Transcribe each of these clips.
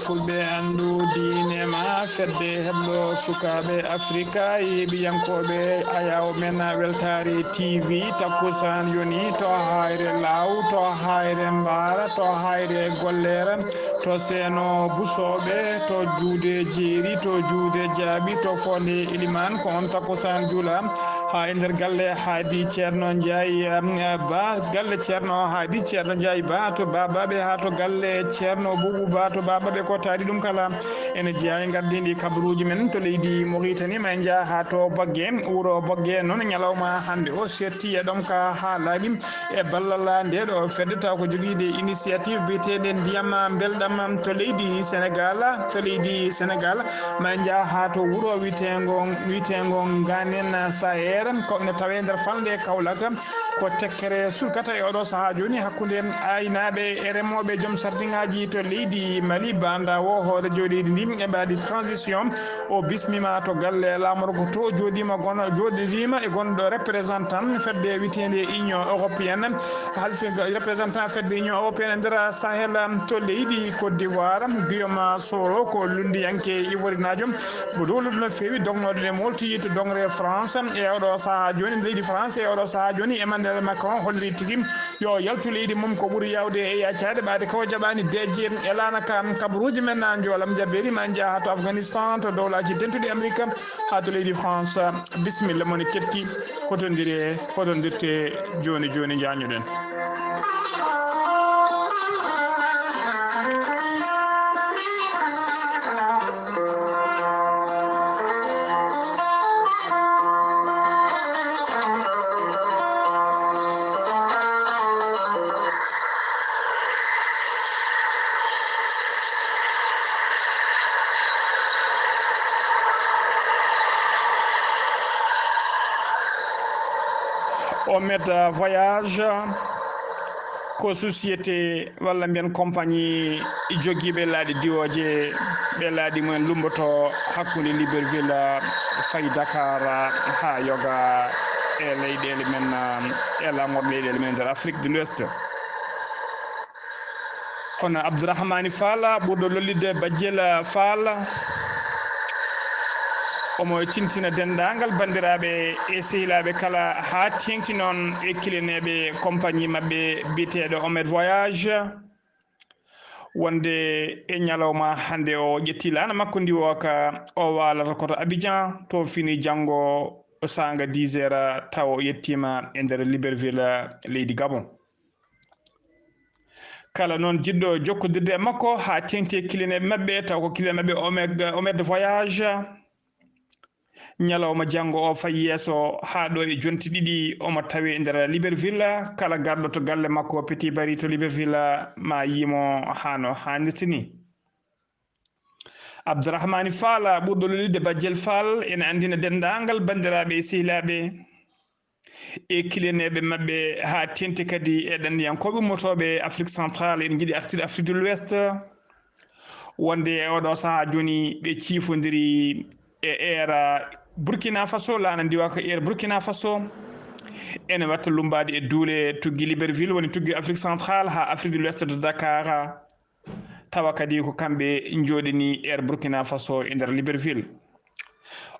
fulɓe andu diine ma fedde heblo sukaɓe africa yeeɓiyankoɓe ayaw men weltare tv takkusan yoni to hayre law to hayre mbara to hayre gollere to seeno busoɓe to juude jeeri to juude jaaɓi to fonde iliman ko on takkusan juula ha e nder galle haadi ceerno Ndiaye ba galle ceerno haadi ceerno Ndiaye ba to babaɓe ha to galle ceerno Boubou Ba to babaɓe ko taari ɗum kala ene jeeya e gardidi kabaruji men to leydi Mauritanie ma jaa ha to Boggue wuro Boggue noon ñalawma hande o serti e ɗom ka ha laaɓi e ballal nde ɗo fedde taw ko joguide initiative biyeteɗe ndiyam belɗam to leydi Sénégal ma jaa ha to wuro witego Ganen Sayer ko ne tawe nder falde Kaolack ko tekkere sulkata e oɗo saaha joni hakkude aynaɓe e remoɓe joom sardiŋaji to leydi Mali banda o hoore joɗidi ndi e mbaɗi transition o bismima to galle lamorgo to joɗima e gonɗo représentant fedde witende union européenne halfi représentant fedde union européenne e nder Sahel to leydi Côte d'Ivoire Guillaume Soro ko lundiyanke ivorinajo ko dowlude no fewi dognoɗo e molti to dongre France e oɗo saaha joni leydi France e oɗo saaha joni Emmanuel Macron holli tigui yo yaltu leydi mum ko ɓuuri yawde e yaccade ɓaade ko jaɓani deje e lanaka kabaruji men joolam jabberi ma jaa to Afghanistan to dowlaji dentuɗi Amérique ha to leydi France bisimilla moni ketti fotodirte joni jañuɗen. Omed Voyage ko société walla mbiyen compagnie joguiɓe laaɗi diwoje ɓe laaɗi mumen lumboto hakkude Libreville fayi Dakar ha yoga e leyɗele men e lamorɗe leyɗele men nder Afrique de l'Ouest. hono Abdourahmani Fall ɓurɗo lollidde Badiel Fall omo cintina dendagal bandiraɓe e sehilaɓe kala ha tengti noon e kilineɓe compagnie mabɓe biteɗo Omed Voyage wonde e ñalawma hande o ƴetti lana makko ndi woka o walata koto Abidjan to fini janggo sanga 10 heures taw o yettima e nder Libreville leydi Gabon. kala noon jiɗɗo jokkodirde e makko ha tengti e kilineɓe mabɓe taw ko kiline mabɓe Omed Voyage ñalawma janggo o fayi yeeso ha ɗo e jonti ɗiɗi omo tawi e nder Libreville kala garɗo to galle makko Petit Bari to Libreville ma yimo hano hannirta ni. Abdourahmani Fall ɓurɗo lolide Badiel Fall ene andina dendagal bandiraɓe e sehilaɓe e kilineɓe mabɓe ha tenti kadi e ɗanniyankoɓe ummotoɓe Afrique centrale ene jiiɗi artude Afrique de l'Ouest wonde e oɗo saaha joni ɓe cifodiri e era Burkina Faso lana ndiwa ko era Burkina Faso ene watta lumbade e duule tuggi Libreville woni tuggi Afrique centrale ha Afrique de l'Ouest de Dakar tawa kadi ko kamɓe joɗini er Burkina Faso e nder Libreville.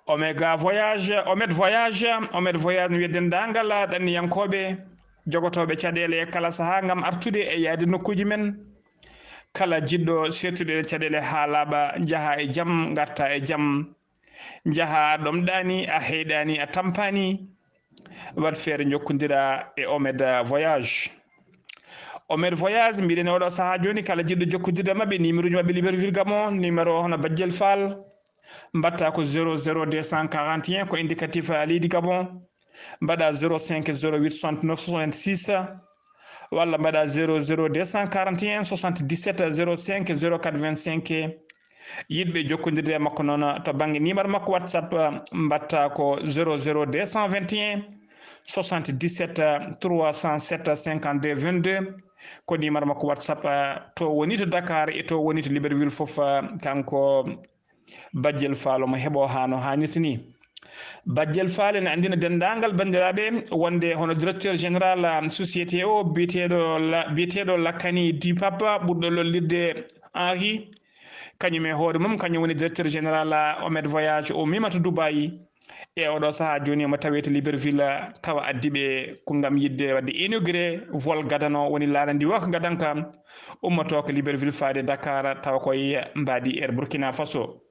Omed Voyage no wiye dendagal ɗanniyankoɓe jogotoɓe caɗele e kala saaha gam artude e yaade nokkuji men kala jiɗɗo sertude caɗele ha laaɓa jaaha e jaam garta e jaam jaha a ɗomɗani a heyɗani a tampani wat feere jokkodira e Omed Voyage. Omed Voyage mbiɗen oɗo saaha joni kala jiɗɗo jokkodirde mabɓe numéro ji mabɓe Libreville Gabon numéro hono Badiel Fall mbatta ko 00241 ko indicatif leydi Gabon mbaɗa 05 08 69 66 walla mbaɗa 00241 77 05 04 25 yiɗɓe jokkodirde e makko noon to banggue numéro makko WhatsApp mbatta ko 00221 77 307 52 22 ko numéro makko WhatsApp to woni to Dakar e to woni to Libreville foof kanko Badiel Fall mo heɓo hano hannirta ni. Badiel Fall ene andina dendagal bandiraɓe wonde hono directeur général société o biyeteɗo Lakkani Dipapa ɓurɗo lollirde Henri kañum e hoore mum kañum woni directeur général Omed Voyage o mimata Dubayi e oɗo saaha joni omo tawe to Libreville tawa addi ɓe ko gam yidde wadde inauguré vol gadano woni laaɗa ndi wa ko gadanka ummoto ko Libreville faade Dakar tawa koye mbadi Air Burkina Faso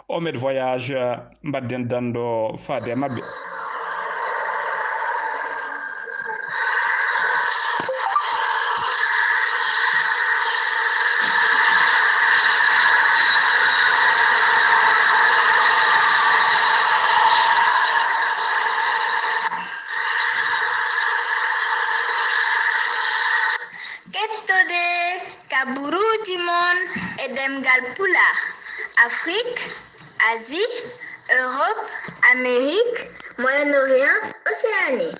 Omed Voyage mbadden dando faade mabɓe. Kettude kaburuji mon e demgal pula Afrique, Asie, Europe, Amérique, Moyen-Orient, Océanie.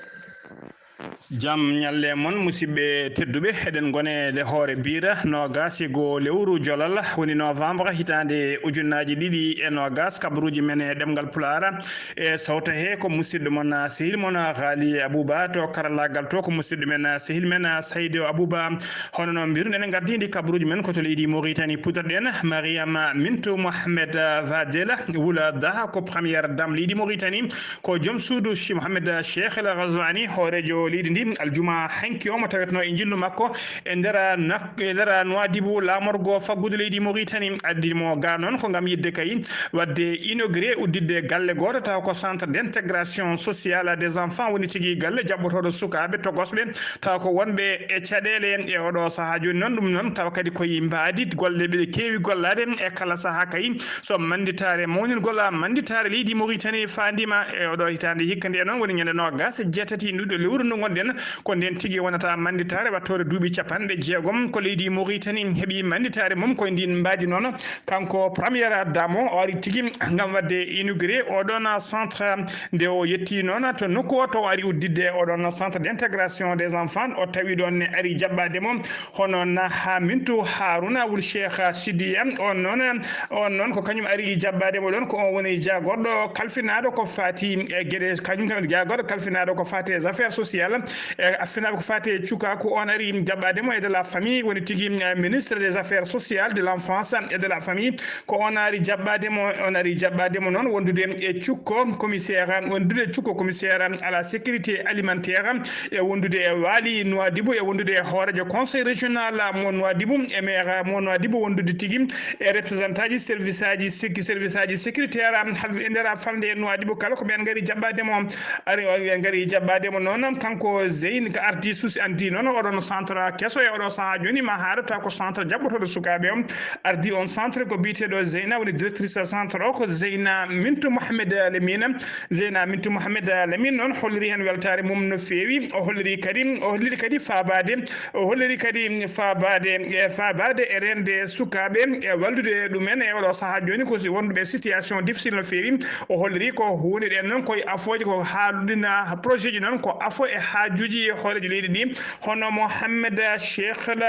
Jam ñalle mon musidɓe tedduɓe eɗen gone de hoore bira nogas go lewru jolal woni novembre hitande ujunnaji ɗiɗi e nogas kabaruji men e ɗemgal pulara e sawta he ko musidɗo mon sehil mon Ghali Abouba to karallagal to ko musidɗo men sehil men Saydou Abouba hono noon mbiruɗen gardidi kabaruji men ko to leydi Mauritanie putorɗen Mariam Mintou Mohamed Vadela Wulada ko première dame leydi Mauritanie ko joom suudu Mohamed Cheikh El Ghazouani hoorejo leydi ndi aljuma hanki o mo tawetno e jillu makko e ndera Nouadhibou lamorgo faggude leydi Mauritanie addi mo ga noon ko gam yidde kay wadde inauguré uddidde galle goto taw ko centre d'intégration sociale des enfants woni tigui galle jabbotoɗo sukaɓe togosɓe taw ko wonɓe e caɗele e oɗo saaha joni noon ɗum noon taw kadi koye mbadi golle ɓe keewi gollade e kala saaha kay so manditare mawnirgol manditare leydi Mauritanie fandima e oɗo hitande hikka nde noon woni ñande nogas jeetati nduɗo lewru ndu gonɗen ko nden tigui wonata manditare wattore duuɓi capanɗe jeegom ko leydi Mauritanie heeɓi manditare mum koye ndin mbadi noon kanko première dame o ari tigui gam wadde inauguré oɗon centre nde o yetti noon to nokku o to ari uddidde oɗon centre d'intégration des enfants o tawi ɗon ne ari jaɓɓade mum hono Naha Mintou Harouna Wul Cheikh Sidiya on noon ko kañum ari jaɓɓade mo ɗon ko on woni jagorɗo kalfinaɗo ko fati e gueɗe kañum kam jagorɗo kalfinaɗo ko fati les affaires sociales affinaɓe ko fati e cuka ko on ari jaɓɓademo e de la famille woni tigui ministre des affaires sociales de l'enfance et de la famille ko on ari jaɓɓademo noon wondude e cukko commissaire wondude cukko commissaire à la sécurité alimentaire e wondude e waali Nouadhibou e wondude e hoorejo conseil régional mo Nouadhibou e maire mo Nouadhibou wondude tigui e représentant ji service aji sécuritaire e nder falde e Nouadhibou kala ko ɓen gaari jaɓɓademo ari gaari jaɓɓademo noon kanko Zeyne ko ardi suusi anti noon oɗon centre kesso e oɗo saaha joni ma haɗata ko centre jabbotoɗo sukaɓe o ardi on centre ko biteɗo Zeyna woni directrice centre o ko Zeyna Mintou Mohamed Lamine noon holliri hen weltare mum no fewi o holliri kadi fabade e rende sukaɓe e wallude ɗumen e oɗo saaha joni ko wonduɓe situation difficile no fewi o holliri ko hunde ɗen noon koye afoje ko haaɗuɗina projet ji noon ko afo e haajuji hoorejo leydi ndi hono Mohamed Cheikh El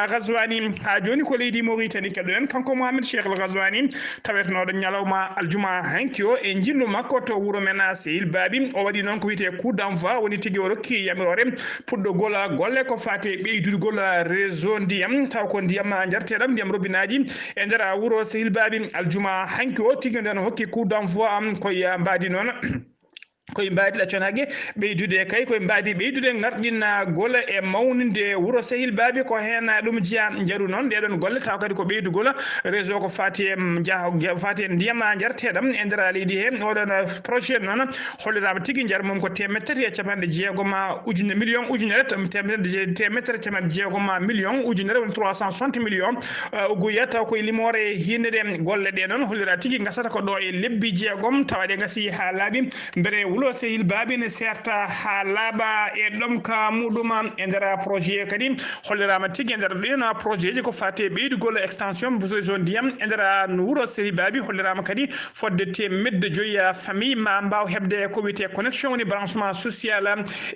Ghazouani ha joni ko leydi Mauritanie keɗoɗen kanko Mohamed Cheikh El Ghazouani tawetnoɗo ñalawma aljuma hanki o e jillu makko to wuuro men Sehil Babi o waɗi noon ko wiyete coup d'envoi woni tigui o rokki yamirore puɗɗogol golle ko fate ɓeydurgol réseau ndiyam taw ko ndiyam jarteɗam ndiyam robinaji e nder wuuro Sehil Babi aljuma hanki o tigui nden hokki coup d'envoi koye mbadi noon koye mbadi ɗacconage ɓeydude kay koye mbadi ɓeydude garɗinna golle e mawnide wuuro Sehil Babi ko hen ɗum jiya jaaru noon ɗeɗon golle taw kadi ko ɓeydugol réseau ko fati e ndiyam jarteɗam e nder leydi he oɗon projet noon hollirama tigui jar mum ko temettati e capanɗe jeegom million ujunere temettati capanɗe jeegom million ujunere woni 360 million uguya taw koye limore hinde ɗe golle ɗe noon hollira tigui gasata ko ɗo e lebbi jeegom tawa ɗe gasi ha laaɓi beele wuuro Sehil Babi ne serta ha laaɓa e ɗomka muɗum e nder projet kadi hollirama tigui e nder ɗen projet ji ko fati ɓeydugol extension réseau ndiyam e nder wuuro Sehil Babi hollirama kadi fodde temedde joyyi famille ma mbaw hebde ko wiyete connexion woni branchement social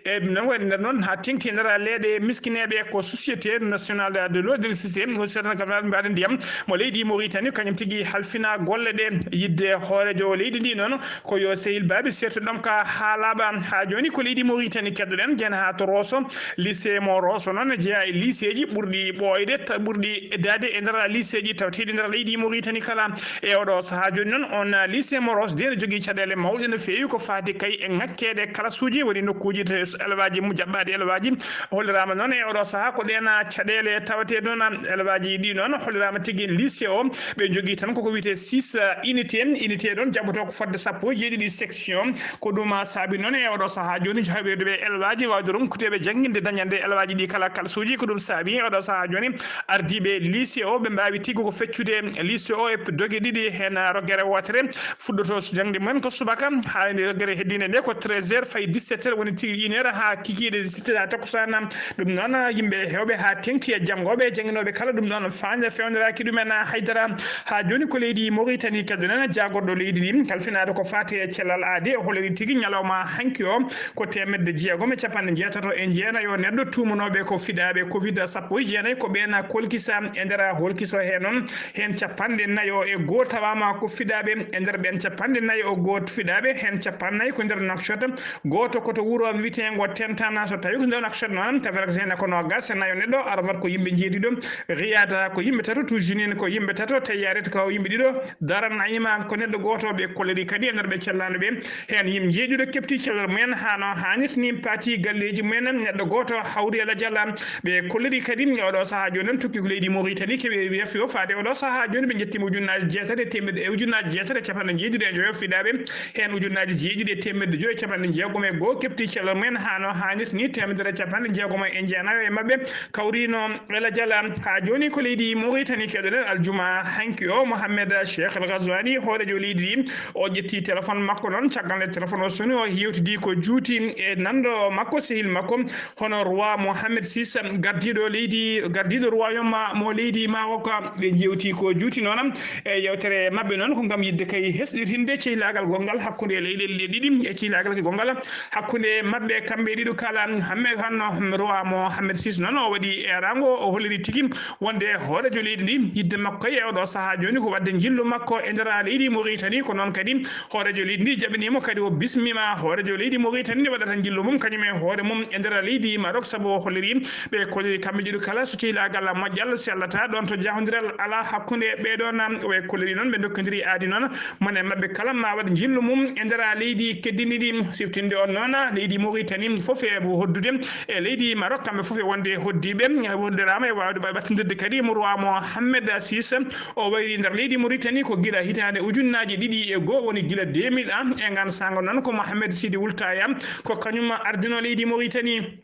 e nder noon ha tengti e nder leeɗe miskineɓe ko société nationale de l'eau et de l'électricité mbaɗa ndiyam mo leydi Mauritanie kañum tigui halfina golle ɗe yidde hoorejo leydi ndi noon ko yo Sehil Babi sertu ɗom ka halaba ha joni ko leydi Mauritanie keddoɗen jen ha to Rosso lycée mo Rosso noon jeeya e lycée ji ɓurɗi ɓoyde ɓurɗi dade e nder lycée ji tawteɗi nder leydi Mauritanie kala e oɗo saaha joni noon on lycée mo Rosso de ne jogui caɗele mawɗe no fewi ko fati kay e ngakkede classe uji woni nokkuji to élevage mu jaɓɓade élevage hollirama noon e oɗo saaha ko ɗen caɗele tawate ɗon élevage ɗi noon hollirama tigui lycée o ɓe jogui tan koko wiyete 6 unité ɗon jaɓɓoto ko fodde sappo e jeeɗiɗi section ko ɗum saabi noon e oɗo saaha joni haɓede ɓe élevage wawde ronkuteɓe jangguinde dañande élevage ɗi kala kalsuji ko ɗum saabi e oɗo saaha joni ardiɓe lycée o ɓe mbawi tigui ko feccude lycée o e dogue ɗiɗi hen roguere wotere fuɗɗoto jangde mumen ko subaka ha roguere heddinde nde ko 13h fayi 17h woni tigui 1 heure ha kikiɗe 7 ha takkusana ɗum noon yimɓe hewɓe ha tengti e janggoɓe jangguinoɓe kala ɗum noon fande fewniraki ɗumen haydara ha joni ko leydi Mauritanie keddonen jagorɗo leydi ndi kalfinade ko fati e cellal aadi holiri tigui ñalawma hanki o ko 6jeegom e jeenayo neɗɗo tumanoɓe ko fiɗaɓe covid 19 ko ɓena kolkisa e nder holkiso he noon hen 4 e goho tawama ko fiɗaɓe e nder ɓen 4 o goho fiɗaɓe hen 4 ko nder Nouakchott goto koto wuuro witego Tentana so tawi ko nder Nouakchott noon tawarakene ko nogas nayo neɗɗo arafat ko yimɓe jeeɗiɗo Riyada ko yimɓe tato Toujinine ko yimɓe tato Tayyaret ko yimɓe ɗiɗo Daran Naima ko neɗɗo goto ɓe koleri kadi e nder ɓe cellanoɓe hen yimɓe jeeɗiɗo kepti cellal mumen hano hannirtini pati galleji mumen neɗɗo goto hawri ala jalla ɓe kolleri kadi oɗo saaha joni tokki ko leydi Mauritanie keeɓi yafi o faade oɗo saaha joni ɓe jettima ujunnaji jeetati temedde ujunnaji jeetati capanɗe jeeɗiɗi e joyo fiɗaɓe hen ujunnaji jeeɗiɗi e temedde joyi capanɗe jeegom e goho kepti cellal mumen hano hannirtini temedere capanɗe jeegom e jeenayo e mabɓe kawrino ala jalla ha joni ko leydi Mauritanie keɗoɗen aljuma hanki o Mohamed Cheikh El Ghazouani hoorejo leydi ndi o ƴetti téléphone makko noon caggal nde téléphone o soni o yewtidi ko juuti e nando makko sehil makko hono roi Mohamed VI gardiɗo royaume mo leydi Maroc ɓe jewti ko juuti noon e yewtere mabɓe noon ko gam yidde kay hesɗitinde cehilagal gongal hakkude leyɗele ɗiɗi e cehilagal gongal hakkude mabɓe kamɓe ɗiɗo kala hamme hanno roi Mohamed VI noon o waɗi erango o holliri tigui wonde hoorejo leydi ndi yidde makko e oɗo saaha joni ko wadde jillu makko e nder leydi Mauritanie ko noon kadi hoorejo leydi ndi jaɓinimo kadi o bismima hoorejo leydi Mauritanie ndi waɗata jillu mum kañum e hoore mum e nder leydi Maroc saabu o holliri ɓe koliri kamɓe ɗiɗo kala so cehilagal moƴƴal sellata ɗon to jahodiral ala hakkude ɓeɗon ɓe koliri noon ɓe dokkodiri aadi noon mone mabɓe kala ma waɗa jillu mum e nder leydi keddini ɗi siftinde on noon leydi Mauritanie foof e hoddude e leydi Maroc kamɓe foof e wonde hoddiɓe wondirama e wawde ɓattidirde kadi mo roi Mohamed VI o wayri nder leydi Mauritanie ko guila hitande ujunnaji ɗiɗi e goho woni guila 2000 e gan sango noon ko Mohamed Sidi Wultaya ko kañum ardino leydi Mauritanie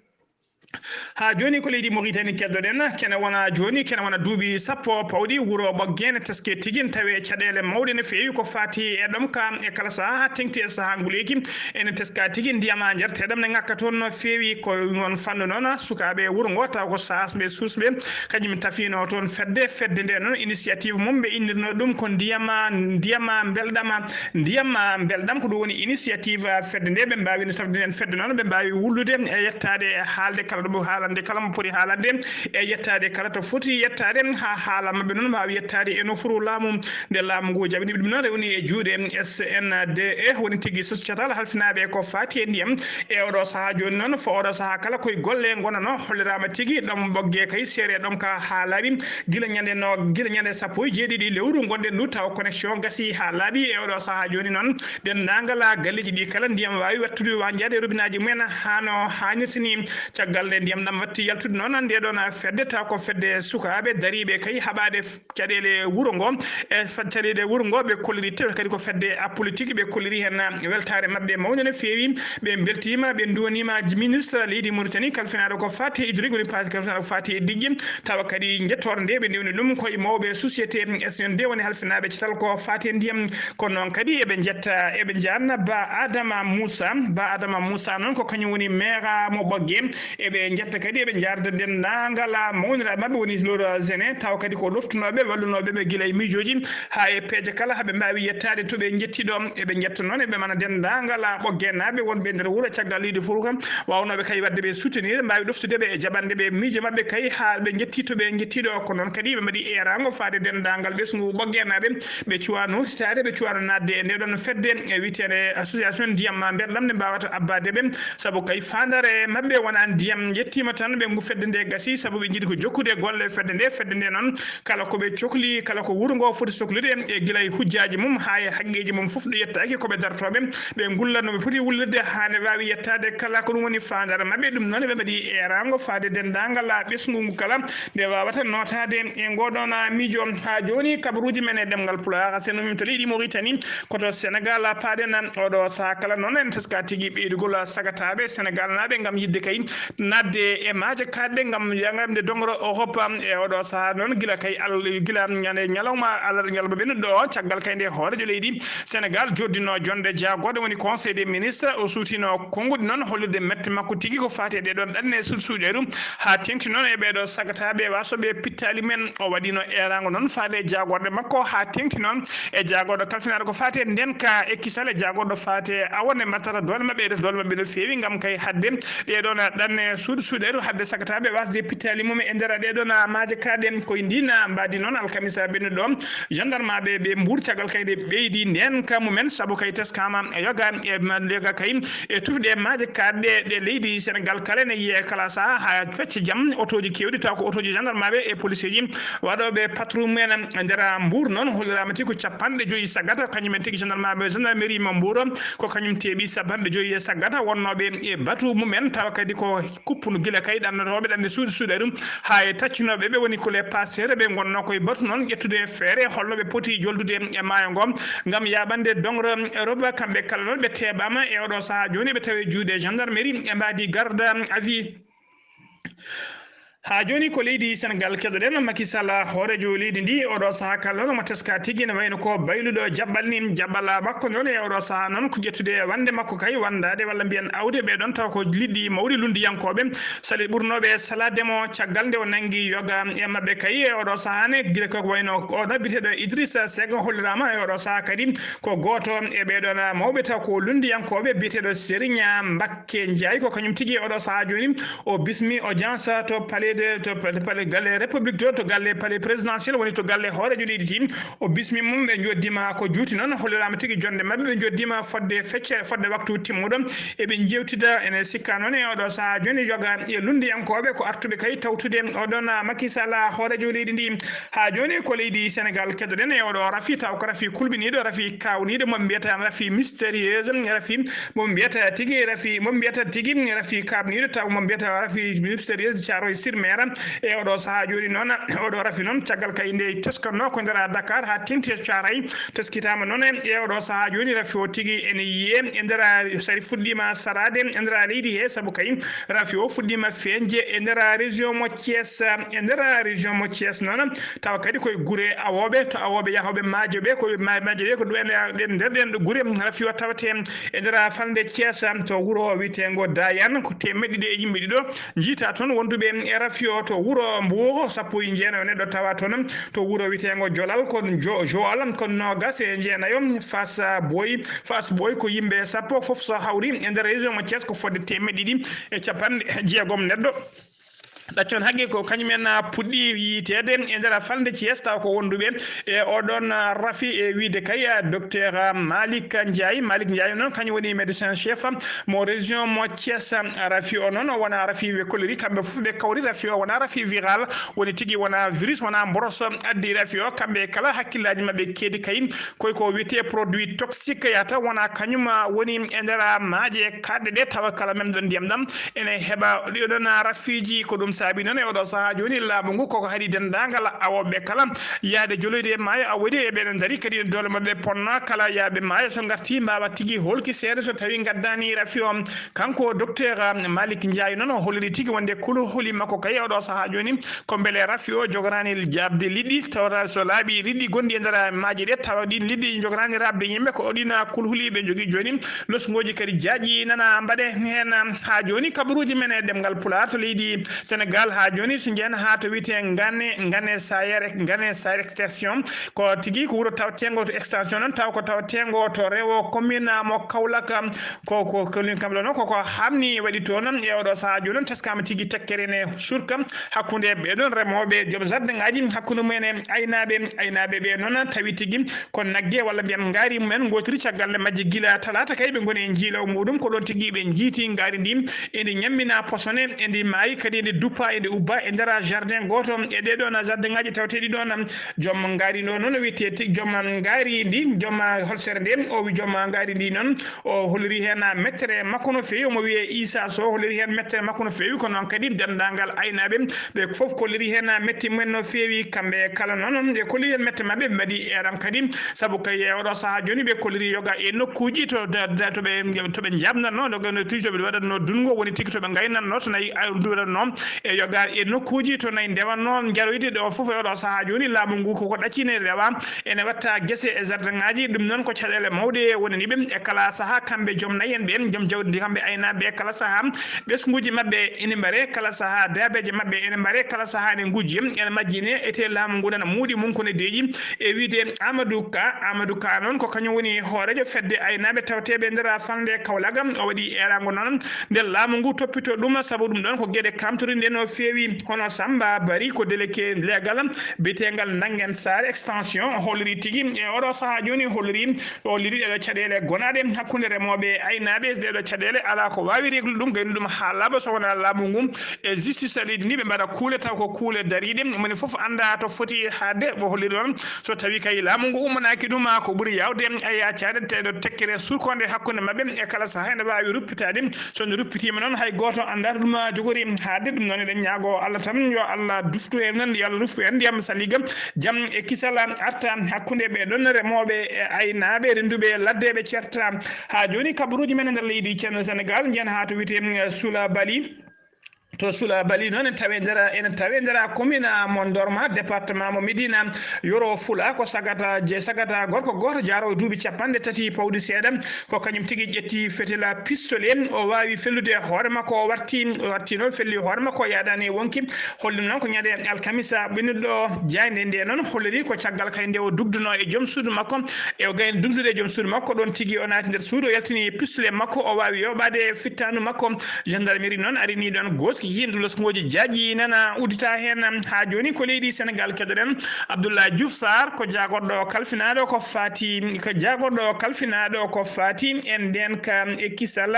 ha joni ko leydi Mauritanie keddoɗen kene wona joni kene wona duuɓi sappo pawɗi wuuro ɓoggene teske tigui tawe caɗele mawɗe no fewi ko fati e ɗom ka e kala saaha tengti e saaha nguleyki ene teska tigui ndiyama jerteɗam ne ngakka toon no fewi ko on fannu noon sukaɓe wuuro ngo taw ko sasɓe susɓe kañum tafino toon fedde nde noon initiative mum ɓe innirno ɗum ko ndiyam belɗam ko ɗum woni initiative fedde nde ɓe mbawi no tawde en fedde noon ɓe mbawi wullude e yettade haalde kala ɗum haalande kala mo poti haalande e yettade kala to foti yettade ha haala mabɓe noon mbawi yettade e nofuru laamu nde laamu ngu jaɓini ɗum noon rewni e juuɗe SNDE woni tigui sociétal halfinaɓe ko fati e ndiyam e oɗo saaha joni noon fo oɗo saaha kala koye golle gonano hollirama tigui ɗom ɓoggue kay seere ɗom ka ha laaɓi guila ñande sappo e jeeɗiɗi lewru gonɗen ndu taw connexion gasi ha laaɓi e oɗo saaha joni noon dendagal galleji ɗi kala ndiyam wawi wattude wajade e robinaji mumen hano hannirtini caggal nde ndiyam ɗam watti yaltude noon nde ɗon fedde taw ko fedde sukaɓe dariɓe kay haɓade caɗele wuuro ngo e caɗele wuuro ngo ɓe kolliri tew kadi ko fedde politique ɓe kolliri hen weltare mabɓe mawde no fewi ɓe beltima ɓe donima ministre leydi Mauritanie kalfinaɗo ko fati e Idriss Goni Pati kalfinaɗo ko fati e Diƴƴe tawa kadi jettorde nde ɓe ndewni ɗum koye mawɓe société SND woni halfinaɓe cetal ko fati e ndiyam kono noon kadi eɓe jetta jarna Ba Adama Moussa noon ko kañum woni maire mo ɓoggue eɓe ɓe jetta kadi eɓe jarda dendagal mawnira mabɓe woni loro zene taw kadi ko loftunoɓe wallunoɓe ɓe guila e miijoji ha e peeje kala haɓe mbawi yettade to ɓe jettiɗo eɓe jetta noon eɓe mana dendagal ɓoggenaɓe wonɓe nder wuuro caggal leydi fouta kam wawnoɓe kay wadde ɓe soutenir mbawi ɗoftudeɓe e jaɓande ɓe miijo mabɓe kay ha ɓe jetti to ɓe jettiɗo ko noon kadi ɓe mbaɗi erago fade dendagal ɓesgu ɓoggenaɓe ɓe cuwano sitade ɓe cuwano nadde e ndeɗon fedde e witede association ndiyam belɗam nde mbawata abbade ɓe saabu kay fandare mabɓe wona ndiyam jettima tan ɓe ngu fedde nde gasi saabu ɓe jiiɗi ko jokkude golle fedde nde noon kala koɓe cohli kala ko wuuro ngo foti sohlude e guila e hujjaji mum ha e haqqeji mum foof ɗo yettaki koɓe dartoɓe ɓe gullat noɓe foti wullirde hane wawi yettade kala ko ɗum woni fandare mabɓe ɗum noon ɓe mbaɗi erago fade dendagal ɓesgu ngu kala nde wawata notade e ngoɗon miijo ha joni kabaruji men e ɗemgal pulaar sen min to leydi Mauritanie koto Sénégal paaden oɗo saha kala noon en teska tigui ɓeydugol sagataɓe Sénégal naɓe gam yidde kay nadde e maaje kadɗe gam yagamde dongro Europe e oɗo saha noon guila kay guila ñande ñalawma ñalawma ɓennuɗo caggal kay nde hoorejo leydi Sénégal joddino jonde jagode woni conseil des ministres o suutino konngudi noon hollirde mette makko tigui ko fati e ɗeɗon ɗanne suuɗeɗum ha tengti noon e ɓeɗo sagataɓe wasoɓe pittali men o waɗino erago noon faade jagorde makko ha tengti noon e jagoɗo kalfinaɗo ko fati ndenka e kisal e jagoɗo fati awonde mbattata dole mabɓe e dole mabɓe no fewi gam kay hadde ɗeɗon ɗanne suuɗeɗo hadde sagataɓe wasde pittali mum e nder ɗeɗon maaje kaɗen koye ndina mbadi noon alkamisa ɓennuɗo gendarme ɓe Mbour caggal kay ɗe ɓeydi ndenka mumen saabu kay teskama yoga kay e tufde maaje kaɗɗe ɗe leydi Sénégal kala ne yiye kala saha ha fecce jaam otoji kewɗi taw ko otoji gendarme e police ji waɗoɓe patrouille men nder Mbour noon hollirama ti ko 50 sagata kañumen tigui gendarmerie mo Mbour ko kañum teeɓi 50 sagata wonnoɓe e batu mumen tawa kadi ko kuppuno guila kay ɗannotoɓe ɗanne suuɗe ɗum ha e taccinoɓe ɓe woni ko les passeurs ɓe gonno koye batu noon ƴettude feere holnoɓe poti joldude e maayo ngo gam yaɓande dongro Europe kamɓe kala noon ɓe teɓama e oɗo saha joni ɓe tawi juuɗe gendarmerie e mbadi garde à vue ha joni ko leydi Sénégal keɗoɗen Macky Sall hoorejo leydi ndi oɗo saha kala noon mo teska tigui ne wayno ko bayluɗo jaɓɓal ni jaɓɓal makko noon e oɗo saha noon ko ƴettude wande makko kay wandade walla mbiyen awde ɓeɗon taw ko liɗɗi mawɗi lundiyankoɓe sali ɓurnoɓe salademo caggal nde o nangui yoga e mabɓe kay e oɗo saha ne guila ko wayno oɗo biteɗo Idrissa Seck hollirama e oɗo saha kadi ko goto e ɓeɗon mawɓe taw ko lundiyankoɓe biteɗo Serigne Mbacké Ndiaye ko kañum tigui oɗo saha joni o bismi audience to palais to palais galle république to galle palais présidentiel woni to galle hoorejo leydi tim o bismi mum ɓe joddima ko juuti noon hollirama tigui jonde mabɓe ɓe joddima fodde fecce fodde waktu timmuɗo eɓe jewtida ene sikka noon e oɗo saha joni yoga e lundiyankoɓe ko artuɓe kay tawtude oɗon Macky Sall hoorejo leydi ndi ha joni ko leydi Sénégal keɗoɗen e oɗo rafi taw ko rafi kulɓiniɗo rafi kawniɗo moɓe mbiyata rafi mystérieuse rafi moɓe mbiyata tigui rafi moɓe mbiyata tigui rafi kabniɗo taw moɓe mbiyata rafi mystérieuse Thiaroye sur Mer e oɗo saha joni noon oɗo rafi noon caggal kay nde teskanno ko nder Dakar ha tengti Thiaroye teskitama noon e oɗo saha joni rafi o tigui ene yiye e nder sari fuɗɗima sarade e nder leydi he saabu kay rafi o fuɗɗima feñje e nder région mo Thiès e nder région mo Thiès noon tawa kadi koye guure awoɓe to awoɓe yahoɓe maaje ɓe ko maaje ɗe ko ɗen nder ɗen ɗo guure rafi o tawate e nder falde Thiès to wuuro witego Dayan ko temedde ɗiɗi e yimɓe ɗiɗo jiita toon wonduɓe e rafi o to wuuro Mbour sappo e jeenayo neɗɗo tawa toon to wuuro witego Jolal kon Joal kon nogas e jeenayo Fass Boy ko yimɓe sappo foof so hawri e nder région mo Thiès ko fodde temedde ɗiɗi e capanɗe jeegom neɗɗo ɗaccon haqqi ko kañumen puɗɗi yitede e nder falde Thiès taw ko wonduɓe e oɗon rafi e wiide kay docteur Malick Ndiaye noon kañum woni médecin chef mo région mo Thiès rafi o noon wona rafi ɓe kolori kamɓe foof ɓe kawri rafi o wona rafi viral woni tigui wona virus wona boros addi rafi o kamɓe kala hakkillaji mabɓe keedi kay koy ko wiyete produit toxique yata wona kañum woni e nder maaje kaɗɗe ɗe tawa kala memɗo ndiyam ɗam ene heeɓa ɗiɗon rafiji ko ɗum saabi non e oɗo saha joni laamu ngu koko haɗi dendagal awoɓe kala yaade joloyde e maayo awodi e ɓeɗen daari kadi dole mabɓe ponna kala yaaɓe maayo so garti mbawa tigui holki seeɗa so tawi gaddani rafi o kanko docteur Malick Ndiaye noon o holliri tigui wonde kulu holi makko kay oɗo saha joni ko beele rafi o jogorani jabde liɗɗi tawata so laaɓi liɗɗi gonɗi e nder maaji ɗe tawa ɗin liɗɗi jogorani rabde yimɓe ko ɗina kulhuliɓe jogui joni losgoji kadi jaaƴi nana mbaɗe hen ha joni kabaruji men e ɗemgal Pulaar to leydi Sénégal ha joni so jeen ha to wiyete ngane Sayer extension ko tigui ko wuuro tawatengo to extension noon taw ko tawatengo to rewo commune mo Kaolack ko kamɓe ɗon koko hamni waɗi toon e oɗo saha joni teskama tigui tekkere ne surkam hakkude ɓeɗon remoɓe joom jardin ngaji hakkude mumen aynaɓe ɓe noon tawi tigui ko naggue walla mbiyam gaari mumen gotiri caggal nde majji guila talata kay ɓe goni e jiilaw muɗum ko ɗon tigui ɓe jiiti gaari ndi edi ñammina posone edi maayi kadi edi duppa edi ubba e nder jardin goto e ɗeɗon jardin ngaji tawteɗi ɗon joom gaari ɗo noon wiyete tigui joom gaari ndi joom holsere nde o wi joom gaari ndi noon o holliri hen mettere makko no fewi omo wiye Issa Sow holliri hen mettere makko no fewi ko noon kadi dendagal aynaɓe ɓe foof kolliri hen metti mumen no fewi kamɓe kala noon ɓe kolliri hen mette mabɓe ɓe mbaɗi eram kadi saabu kay oɗo saaha joni ɓe kolliri yoga e nokkuji toɓe jabnatno no tuji toɓe waɗatno dungo woni tigui toɓe gaynatno to nayi duratno e yoga e nokkuji to nayi ndewanno jaroyde ɗo foof e oɗo saaha joni laamu ngu koko ɗaccine rewa ene watta guese e jardin ngaji ɗum noon ko caɗele mawɗe wonaniɓe e kala saaha kamɓe joom nayi en ɓen joom jawdi kamɓe aynaɓe kala saaha ɓesguji mabɓe ene mbare kala saaha dabeje mabɓe ene mbare kala saaha ene gujji ene majjine ete laamu ngu nana muuɗi mum kone deeƴi e wiide Amadou Ka noon ko kañum woni hoorejo fedde aynaɓe tawteɓe nder fande Kaolack o waɗi erago noon nde laamu ngu toppito ɗum saabu ɗum ɗon ko gueɗe kamtorinde no fewi hono Samba Bari ko délégué légal biyetegal Nangen Sar extension holliri tigui e oɗo saaha joni holliri ɗeɗo caɗele gonaɗe hakkude remoɓe aynaɓe ɗeɗo caɗele ala ko wawi reglude ɗum gaynu ɗum ha laaɓa so wona laamu ngu e justice leydi ndi ɓe mbaɗa kuule taw ko kuule dariɗe moni foof anda to foti hadde ɓe holliri ɗon so tawi kay laamu ngu ummanaki ɗum ko ɓuuri yawde e yaccade teɗo tekkere surkonde hakkude mabɓe e kala saaha ene wawi ruppitade sono ruppitima noon hay goto andata ɗum jogori hadde ɗum noon eɗen ñaago Allah tan yo Allah duftu en nan yo Allah ruftu en ndiyam saliga jaam e kisal arta hakkude ɓeɗon remoɓe e aynaɓe renduɓe laddeɓe certa ha joni kabaruji men e nder leydi ceerno Sénégal jeen ha to wiyete Soula Bali to Soula Bali noon ene tawe nder commune mo Dorma département mo Médina Yoro Fula ko sagata gorko goto jaro duuɓi 30 pawdi seeɗa ko kañum tigui ƴetti fetela pistolet o wawi fellude hoore makko o warti noon felli hoore makko o yaadani wonki holli noon ko ñande alkamisa ɓennuɗo jayde nde noon holliri ko caggal kay nde o dugduno e joom suudu makko e o gayni dugdude e joom suudu makko ɗon tigui o naati nder suudu o yaltini pistolet makko o wawi yoɓade fittanu makko gendarmerie noon arini ɗon goski yindu losgoji jaaƴi nana uddita hen ha joni ko leydi Sénégal keɗoɗen Abdoulaye Diouf Sarr ko jagorɗo kalfinaɗo ko fati en nden ka e kisal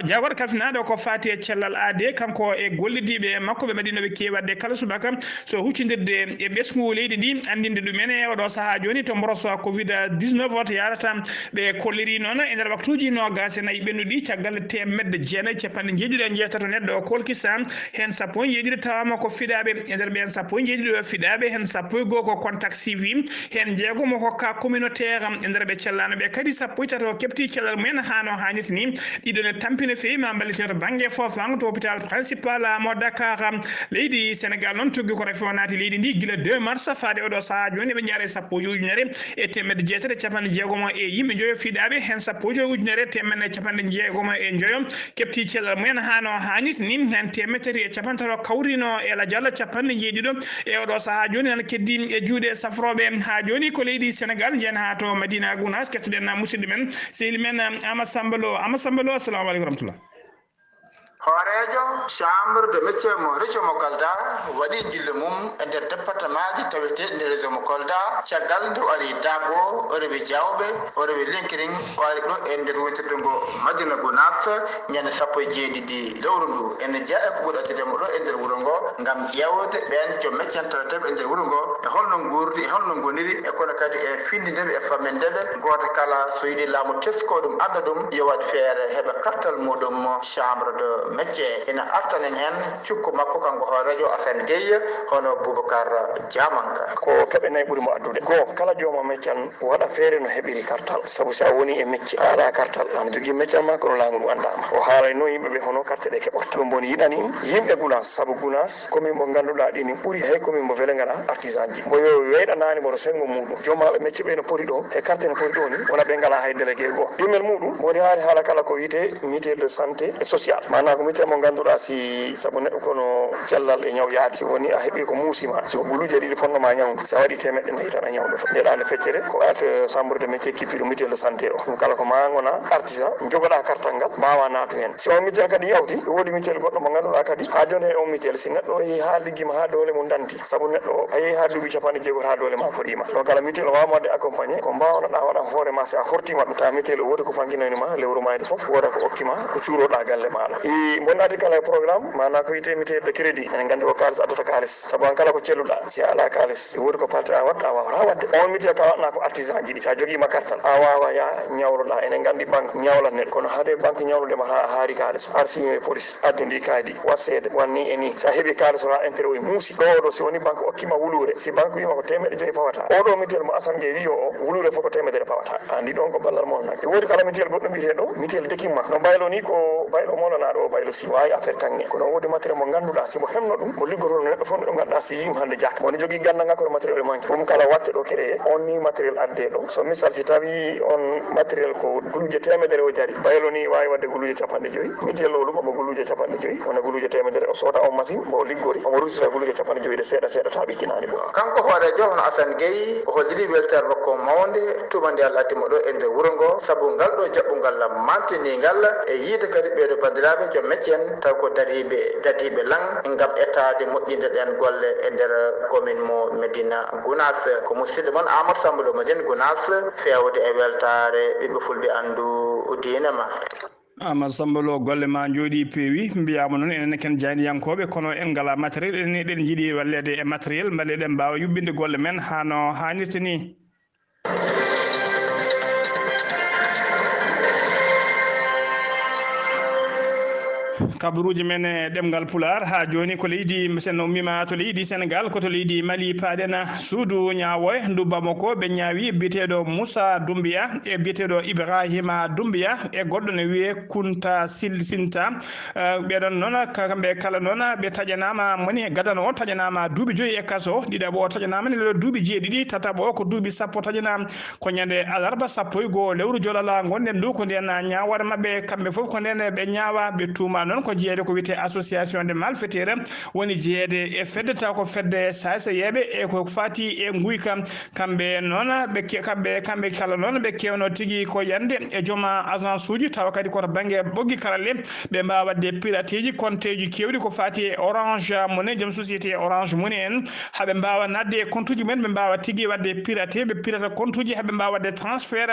jagorɗo kalfinaɗo ko fati e cellal aade kanko e gollidiɓe makko ɓe mbaɗinoɓe kewatde kala subaka so huccidirde e ɓesgu leydi ndi andinde ɗumen e oɗo saaha joni to mboroso Covid-19 o to yarata ɓe kolliri noon e nder waktuji 24 ɓennuɗi caggal temedde jeenayyi capanɗe jeeɗiɗi e jeetato neɗɗo o kolkisa hen sappo e jeeɗiɗi tawama ko fiɗaɓe e nder ɓen sappo e jeeɗiɗi o fiɗaɓe hen sappo e goho ko contact civil hen jeegomo ko cas communautaire e nder ɓe cellanoɓe kadi sappo e tati o kepti cellal mumen hano hannirta ni ɗiɗo ne tampina fewi ma ballite to banggue fofang to hôpital principal mo Dakar leydi Sénégal noon togui ko rafi o naati leydi ndi guila 2 mars faade oɗo saaha joni ɓe jaare sappo e ujunere e temedde jeetati capanɗe jeegomo e yimɓe joyo fiɗaɓe hen sappo e joyi ujunere temedde capanɗe jeegomo e joyo kepti cellal mumen hano hannirta ni hen temedde e capantaro kawrino e la Diallo capanɗe jeeɗiɗo e oɗo saaha joni nan keddi e juuɗe safroɓe ha joni ko leydi Sénégal jeen ha to Madina Gounass kettoɗen musidɗo men sehil men Amadou Samba Lo assalamu aleykum rahmatullah horejo chambre de métier mo région mo Kolda waɗi jille mum e nder département ji tawete nder région mo Kolda caggal nde o ari Dabo o rewi Diawɓe o rewi Linkiring o ari ɗo e nder wontirde ngo Madina Gounass ñande 17 lewru ndu ene jeeya ko ɓuri addidemo ɗo e nder wuuro ngo ngam ƴewde ɓen joom métier taweteɓe e nder wuuro ngo e holno guurdi e holno goniri e kono kadi e findindeɓe e fammindeɓe goto kala so yiiɗi laamu tesko ɗum adda ɗum yo waɗ feere heɓa kartal muɗum chambre de mecce ina artanen hen cukko makko kanko horejo Assane Gueye hono Boubacar Diamanka ko keɓe nayi ɓuri mo addude goo kala jooma meccan waɗa feere no heɓiri kartal sabu sa woni e mecce ala kartal ana jogui meccal ma kono laamu ndu andama o haalayno yimɓeɓe hono carte ɗe keɓorta ɗum boni yiɗani yimɓe Gounass sabu Gounass komin mo ganduɗa ɗini ɓuuri hay komin mo wele ngana artisan ji mo yo weyɗanani mboto sengo muɗum jomaɓe mecce ɓe no pori ɗo e carte no pori ɗo ni wona ɓe ngala hay délégué goo ɗumen muɗum woni haali haala kala ko wiyete mutuelle de santé et social mana ko mutuelle mo ganduɗa si sabu neɗɗo kono cellal e ñaw yaade si woni a heeɓi ko muusima so guluje ɗiɗi fondement ñawdu sa waɗi temeɗɗe nayi tan a ñawɗo ndeɗande feccere ko arte chambre de métier kippiɗo mutuelle de santé o ɗum kala ko ma gona artisan jogoɗa kartal ngal mbawa naatu hen si on mutuelle kadi yawti woodi mutuelle goɗɗo mo ganduɗa kadi ha joni e on mutuelle si neɗɗo yeehi ha liggima ha dole mum danti sabu neɗɗo a yeehi ha duuɓi 50 ha dole ma foɗima donc kala mutuelle o wawma wadde accompagné ko mbawnoɗa waɗa hoore ma si a hortima ɗum ta mutuelle o woodi ko fanguinoynima lewru mayde foof woda ko okkima ko cuuroɗa galle maɗa bonnade kala e programme mana ko wiyete mutuelle de crédit enen gandi ko kalis addata kalis sabu an kala ko celluɗa si ala kalis woodi ko parte a watta a wawata wadde on mutuelle ka waɗna ko artisan ji ɗi sa joguima kartal a wawa ya ñawloɗa enen gandi banque ñawlat neɗɗo kono haade banque ñawlodema ha haari kalis arsigne police addundi kaydi wassede wanni e ni sa heeɓi kalis o ha intérêt o e muusi ɗo si woni banque okkima wulure si banque wima ko 1.5 pawata oɗo mutuelle mo Assane Gueye wi o wulure fof ko 1.5 pawata andi ɗon ko ballal molnaki woodi kala mutuelle goɗɗo mbiyete ɗo mutuelle d'équipement no baylo ni ko baylo molanaɗo o baylo si wawi affaire kange kono woodi matériel mo ganduɗa simo hemno ɗum mo liggotol neɗɗo fof ɗo ganduɗa si yima hande jakka woni jogui gandal ngal kono matériel e manque ɗum kala watte ɗo créé on ni matériel adde ɗo so misal si tawi on matériel ko guluje 1.5 o jaari baylo ni wawi wadde guluje 50 mutuelle o luɓamo guluje 50 wona guluje 1.5 o sooda on machine mo liggori omo ruttita guluje 50 de seeɗa seeɗa ta ɓikkinani ɗo kanko hoorejo hono Assane Gueye o holliri weltere makko mawde tubande Allah addimo ɗo e nder wuuro ngo sabu ngal ɗo jaɓɓungal mantinigal e yiide kadi ɓeeɗo bandiraɓe joom mecce en taw ko dadiɓe lang ngam ettade moƴƴinde ɗen golle e nder commune mo Médina Gounass ko musidɗo moon Amadou Samba Lo Médina Gounass fewde e weltare ɓiɓɓe fulɓe andu diine ma Amadou Samba Lo golle ma jooɗi peewi mbiyama noon enen ken jayniyankoɓe kono en ngala matériel enen eɗen jiiɗi wallede e matériel beele eɗen mbawa yuɓɓinde golle men ha no hannirta ni kabaruji men e ɗemgal pular ha joni ko leydi sen ummima to leydi Sénégal koto leydi Mali paaɗen suudu ñawoy ndu Bamako ɓe ñaawi biyeteɗo Moussa Doumbia e biyeteɗo Ibrahima Doumbia e goɗɗo ne wiye Kunta Sinta ɓeɗon noon kamɓe kala noon ɓe taƴanama moni gadano o taƴanama duuɓi 5 e kaso ɗiɗaɓo o taƴanama ne lelo duuɓi 7 tataɓo o ko duuɓi 10 taƴanama ko ñande alarba 1 lewru jolala gonɗen ndu ko nden ñawore mabɓe kamɓe foof ko nden ɓe ñaawa ɓe tuuma noon ko jeeyede ko wiyete association de malfaiteur woni jeeyede e fedde taw ko fedde sasayeɓe e ko fati e guyka kamɓe noon kamɓe kala noon ɓe kewno tigui ko yande e jooma agence uji tawa kadi koto banggue ɓoggi karalle ɓe mbawa wadde pirateji compte ji kewɗi ko fati e orange money joom société orange money en haaɓe mbawa nadde e compte uji mumen ɓe mbawa tigui wadde piraté ɓe pirata compte uji haaɓe mbawa wadde transfert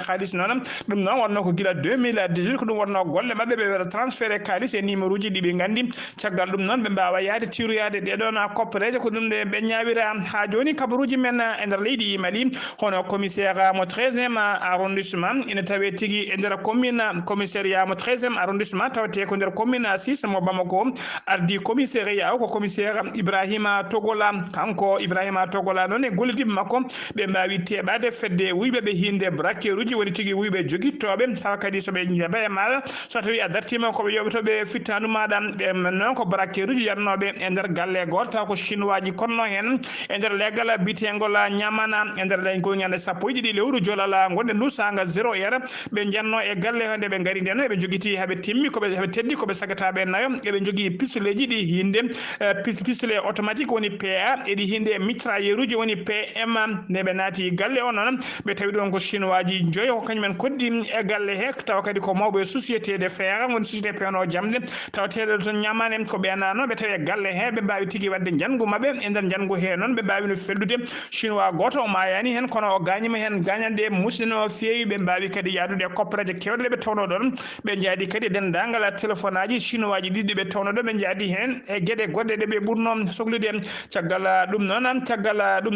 halis noon ɗum noon wonno ko guila 2018 ko ɗum wonno golle mabɓe ɓe waɗa transféré kalis e numéro uji ɗi ɓe gandi caggal ɗum noon ɓe mbawa yaade tiroyade ɗeɗon koppareje ko ɗum ɓe ñawira ha joni kabaruji men e nder leydi Mali hono commissaire mo 13e arrondissement ina tawe tigui e nder commune commissariat mo 13e arrondissement tawate ko nder commune 6 mo Bamako ardi commissariat o ko commissaire Ibrahima Togola kanko Ibrahima Togola noon e gollidiɓe makko ɓe mbawi teɓade fedde wuyɓe ɓe hinde braqueur uji woni tigui wuyɓe joguittoɓe tawa kadi soɓe jaɓa e maɗa so tawi a dartima koɓe yoɓetoɓe fittanu maɗa ɓe noon ko braqueur uji yannoɓe e nder galle goto taw ko chinois ji konno hen e nder leggal bitegol ñamana e nder ley ko ñande 12 lewru jolala gonɗe ndu sanga 0 heure ɓe janno e galle hande ɓe gari nden eɓe joguiti haaɓe timmi koɓe teddi koɓe sagataɓe nayo eɓe jogui pistolet ji ɗi hinde pistolet automatique woni PA eɗi hinde mitrailleur uji woni PM nde ɓe naati galle o noon ɓe tawi ɗon ko chinois ji 5 ko kañumen koddi e galle he tawa kadi ko mawɓe société de fer woni société pewno jamde tawateɗo to ñamane ko ɓenano ɓe tawi galle he ɓe mbawi tigui wadde jangu mabɓe e nder jangu he noon ɓe mbawi no fellude chinois goto o mayani hen kono o gañima hen gañande musino feewi ɓe mbawi kadi yadude koppareje kewɗe ɓe tawno ɗon ɓe jaadi kadi dendagal téléphone aji chinois ji ɗiɗi ɓe tawno ɗo ɓe jaadi hen e gueɗe goɗɗe ɗe ɓe ɓurno sohlude caggal ɗum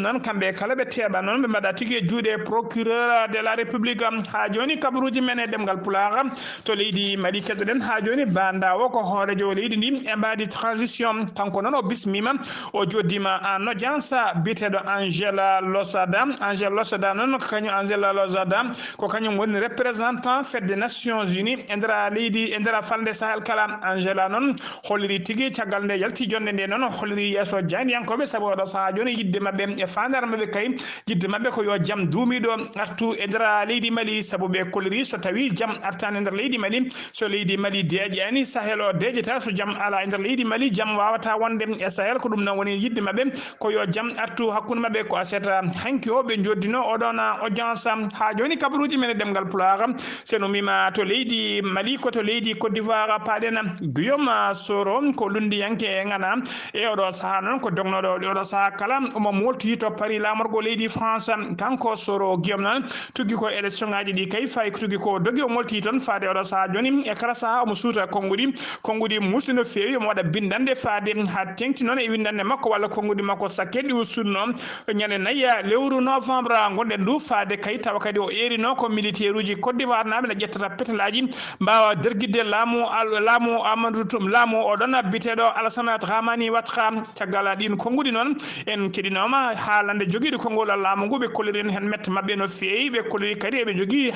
noon kamɓe kala ɓe teeɓa noon ɓe mbaɗa tigui juuɗe procureur de la république ha joni kabaruji men e ɗemgal Pulaar to leydi Mali Mali keddoɗen ha joni banda o ko hoorejo leydi ndi e mbadi transition kanko noon o bismima o joddima en audience biteɗo Angela Losada noon ko kañum Angela Losada ko kañum woni représentant fête des Nations Unies e ndera leydi e ndera falde Sahel kala Angela noon holliri tigui caggal nde yalti jonde nde noon holliri yesso janiyankoɓe saabu oɗo saaha joni yidde mabɓe e fandare mabɓe kay yidde mabɓe ko yo jaam duumiɗo artu e ndera leydi Mali saabu ɓe kolliri so tawi jaam artani e nder leydi Mali so leydi Mali deeƴani Sahel o deeƴata so jaam ala e nder leydi Mali jaam wawata wonde e Sahel ko ɗum noon woni yidde mabɓe ko yo jaam artu hakkude mabɓe ko aseta hanki o ɓe joddino oɗon audience ha joni kabaruji men e ɗemgal Pulaar seno mima to leydi Mali ko to leydi Côte d'Ivoire paɗen Guillaume Soro ko lundiyanke e ngana e oɗo saaha noon ko dognoɗo oɗo saaha kala omo molti to Paris lamorgo leydi France kanko Soro Guillaume noon tugui ko élection ngaji ɗi kay fayi ko tugui ko dogi o molti toon faade oɗo saaha joni e kala saaha omo suuta konngudi musde no fewi omo waɗa bindande faade ha tengti noon e windande makko walla konngudi makko sakkeɗɗi ustunno ñande 4 lewru novembre gonɗen ndu faade kay tawa kadi o erino ko militaire uji Côte d'Ivoire naɓe ne ƴettata pétalaji mbawa derguidde laamu Amadou Toum laamu oɗon biteɗo Alassane Dramani Ouattara caggal ɗin konngudi noon en keɗinoma haalande joguiɗo konngol laamu ngu ɓe kolliren hen mette mabɓe no fewi ɓe kolliri kadi eɓe jogui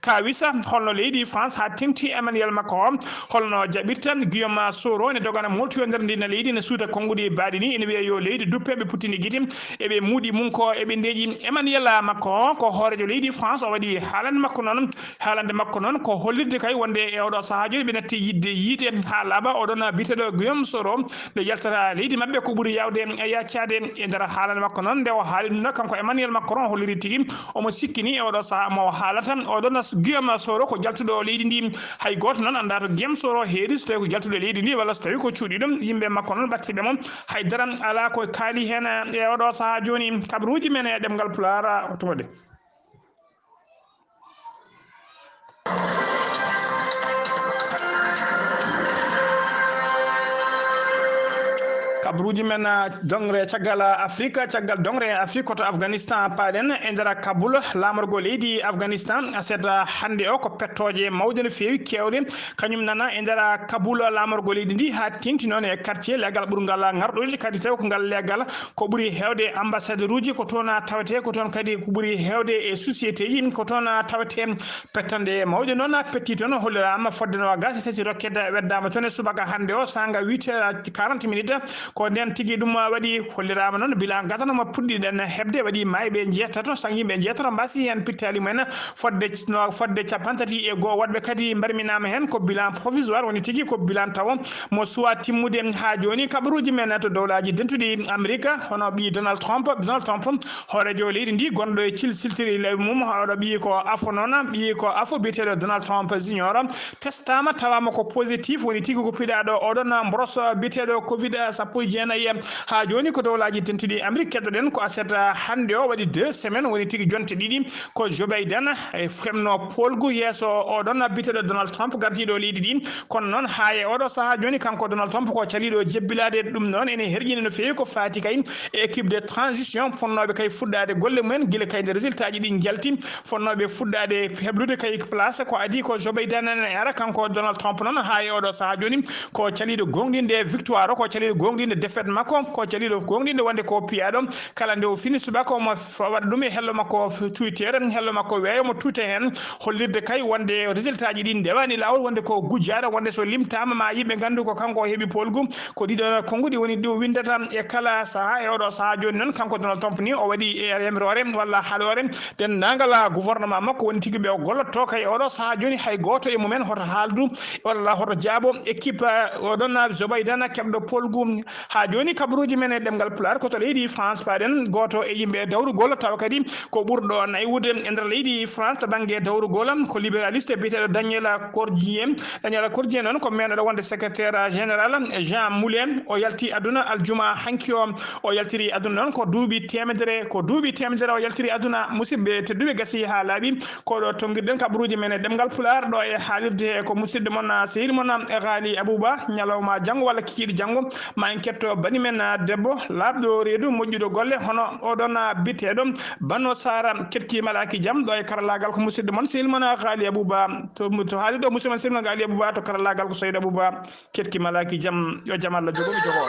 kawisa holno leydi France ha tengti Emmanuel Macron holno jaɓirta Guillaume Soro ne dogana molti nder ndina leydi ne suuta konngudi baɗi ni ene wiya yo leydi duppe ɓe puttini guite eɓe muudi mum ko eɓe ndeeƴi Emmanuel Macron ko hoorejo leydi France o waɗi haalande makko noon ko hollirde kay wonde e oɗo saaha joni ɓe natti yidde yiite ha laaɓa oɗon biteɗo Guillaume Soro nde yaltata leydi mabɓe ko ɓuuri yawde e yaccade e nder haalande makko noon nde o haali ɗum kanko Emmanuel Macron holliri tigui omo sikkini e oɗo saaha mo haalata oɗon Guillaume Soro ko jaltuɗo leydi ndi hay goto noon anda to Guillaume Soro heeri so tawi ko jaltuɗo leydi ndi walla so tawi ko cuuɗi ɗum yimɓe makko noon ɓattiɓe moom haydara ala ko kaali hen e oɗo saaha joni kabaruji men e ɗemgal Pulaar towde kabaruji men dongre caggal Afrique caggal dongre Afrique koto Afghanistan paɗen e nder Kaboul lamorgo leydi Afghanistan aseta hande o ko pettoje mawde no fewi kewde kañum nana e nder Kaboul lamorgo leydi ndi ha tengti noon e quartier legal ɓurgal ngarɗoji kadi taw ko ngal legal ko ɓuuri hewde ambassadeur uji ko toon tawete ko toon kadi ko ɓuuri hewde e société ji ko toon tawete pettande mawde noon petti toon hollirama fodde no gas tati rokkede weddama toon e subaka hande o sanga 8h40 minutes ko nden tigui ɗum waɗi hollirama noon bilan gadanoma puɗɗiɗen hebde waɗi mayɓe jeetato sang yimɓe jeetato mbasi hen pittali mumen fodde capantati e goho waɗɓe kadi mbarminama hen ko bilan provisoire woni tigui ko bilan taw mo suwa timmude ha joni kabaruji men to dowlaji dentuɗi Amérique hono ɓi Donald Trump hoorejo leydi ndi gonɗo e siltiri lewru mum oɗo ɓi ko afo noon ɓi ko afo biyeteɗo Donald Trump junior testama tawama ko positif woni tigui ko piɗaɗo oɗon brosse biyeteɗo Covid 19 ha joni ko dowlaji tentuɗi Amérique keddoɗen ko aseta hande o waɗi 2 semaines woni tigui jonte ɗiɗi ko Joe Biden e femno polgu yesso oɗon biteɗo Donald Trump gardiɗo leydi ɗi kono noon ha e oɗo saaha joni kanko Donald Trump ko caliɗo jebbilade ɗum noon ene herƴini no fewi ko fati kay équipe de transition fonnoɓe kay fuɗɗade golle mumen guila kay de résultat ji ɗi jalti fonnoɓe fuɗɗade heblude kay place ko adi ko Joe Biden ne ara kanko Donald Trump noon ha e oɗo saaha joni ko caliɗo gonɗinde victoire ko caliɗo gonɗinde défaite makko ko caliɗo gonɗinde wonde ko piyaɗo kala nde o fini subaka omo waɗa ɗum e hello makko Twitter hello makko weeyo mo tuute hen hollirde kay wonde résultat ji ɗi ndewani lawol wonde ko gujjaɗo wonde so limtama ma yimɓe gandu ko kanko heeɓi polgu ko ɗiɗo konngudi woni ɗi windata e kala saaha e oɗo saaha joni noon kanko Donald Trump ni o waɗi e remrore walla haɗore dendagal gouvernement makko woni tigui ɓe gollotto kay oɗo saaha joni hay goto e mumen hoto haaldu walla hoto jaabo équipe oɗon Joe Biden keɓɗo polgu ha joni kabaruji men e ɗemgal Pulaar koto leydi France paɗen goto e yimɓe dawrugol tawa kadi ko ɓurɗo naywude e nder leydi France to banggue dawrugol ko libéraliste biyeteɗo Daniel Cordier noon ko meɗoɗo wonde secrétaire général Jean Moulin o yalti aduna aljuma hanki o yaltiri aduna noon ko duuɓi temedere o yaltiri aduna musidɓe tedduɓe gasi ha laaɓi koɗo tonguirɗen kabaruji men e ɗemgal Pulaar ɗo e haalirde ko musidɗo moon sehil moon Ghali Abouba ñalawma janggo walla kikiɗe janggo ma en ketto bani men debbo labdo reedu mojjudo golle hono odon bitedo Bano Sara ketki malaki jam do e karalagal ko musiddo mon silmana Ghali Abouba to haali do musiddo silmana Ghali Abouba to karalagal ko Sayyid Abouba ketki malaki jam yo jam Allah jogo mi jogo